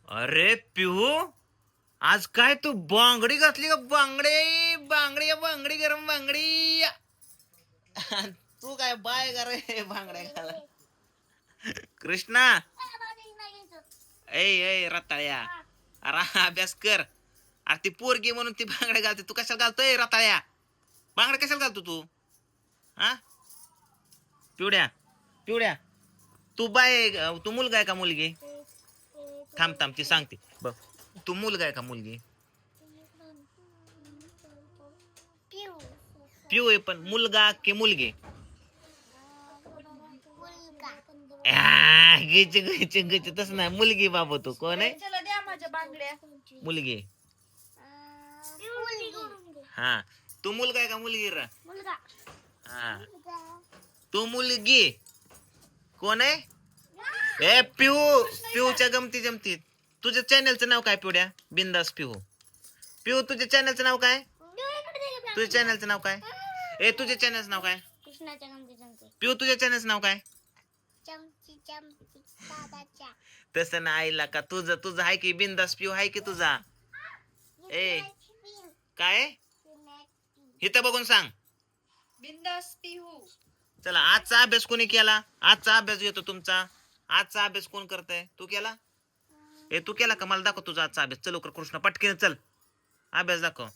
अरे पिहू, आज काय तू बांगडी घातली का? बांगडे बांगडी बांगडी गरम बांगडी. तू काय बाय का रे बांगड्या घाला? कृष्णा, ए रताळ्या, अरे अभ्यास कर. अरे ती पोरगी म्हणून ती बांगड्या घालते, तू कशाला घालतोय रताळ्या? बांगड्या कशाला घालतो तू? हा पिवड्या पिवड्या, तू बाय तू मुलगा आहे का मुलगी? थांब थांब ती सांगते बघ. तू मुलगा आहे का मुलगी? पिऊ आहे, पण मुलगा की मुलगी? गिच गिच गिच तस नाही, मुलगी बाबा. तू कोण आहे? मुलगी. हा, तू मुलगा आहे का मुलगी रा? हा, तू मुलगी. कोण आहे? ए पिऊ, पिऊच्या गमती जमतीत. तुझ्या चॅनलचं नाव काय पिवड्या? बिंदास पिऊ. पिऊ, तुझ्या चॅनलचं नाव काय? तुझ्या चॅनलचं नाव काय? ए तुझ्या चॅनलचं नाव काय? पिऊ, तुझ्या चॅनलचं नाव काय? तसं नाही का, तुझं तुझं आहे की बिंदास पिऊ आहे की तुझा? ए काय? इथं बघून सांग. बिंदास पिहू. चला, आजचा अभ्यास कोणी केला? आजचा अभ्यास येतो तुमचा. आजचा अभ्यास कोण करतय? तू केला? ए तू केला का? मला दाखव तुझा आजचा अभ्यास. चल लवकर कृष्ण, पटकन चल, अभ्यास दाखव.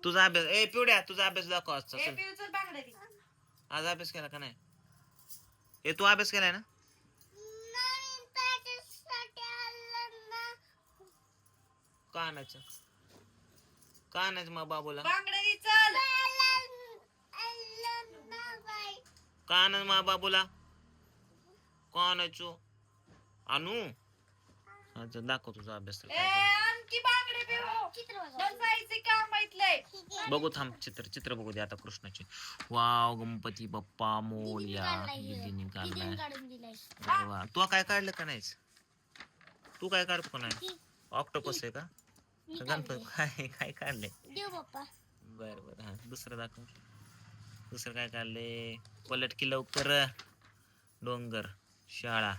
तुझा अभ्यास. ए पिवड्या, तुझा अभ्यास दाखव आजचा. चल, आज अभ्यास केला का नाही? ए तू अभ्यास केलाय ना? का आणायचं? का आणायचं मग बाबूला? का आणायचं मग बाबूला? का आणायचो? आणू? अच्छा, दाखव तुझा अभ्यास. बघू थांब, चित्र बघू दे आता कृष्णाचे. वाव, गणपती बाप्पा मोरया. काढलाय. वा, तू काय काढलं का नाहीस? तू काय काढतो का नाही? ऑक्टोपस आहे का? गणपती काय काय काढलंय? बर बर, हा दुसरं दाखव. दुसरं काय काढले? पलट की लवकर. डोंगर, शाळा,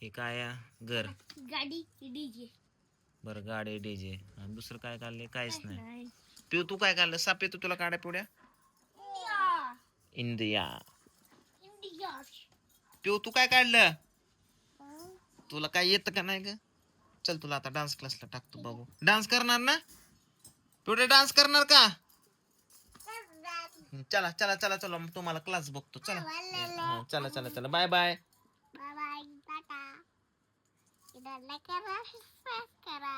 हे काय? घर, गाडी, डीजे. बर गाडी, डीजे. दुसरं काय काढले? काहीच नाही. पिऊ, तू काय काढलं? साप येतो तुला काढा पिवड्या? इंडिया. पिऊ, तू काय काढलं? तुला काय येतं का नाही ग? चल, तुला आता डान्स क्लासला टाकतो बाबू. डान्स करणार ना पिवड्या? डान्स करणार का? चला चला चला चला, तुम्हाला क्लास बघतो. चला चला चला चला, bye bye. Bye bye, tata. इधर करा, करा.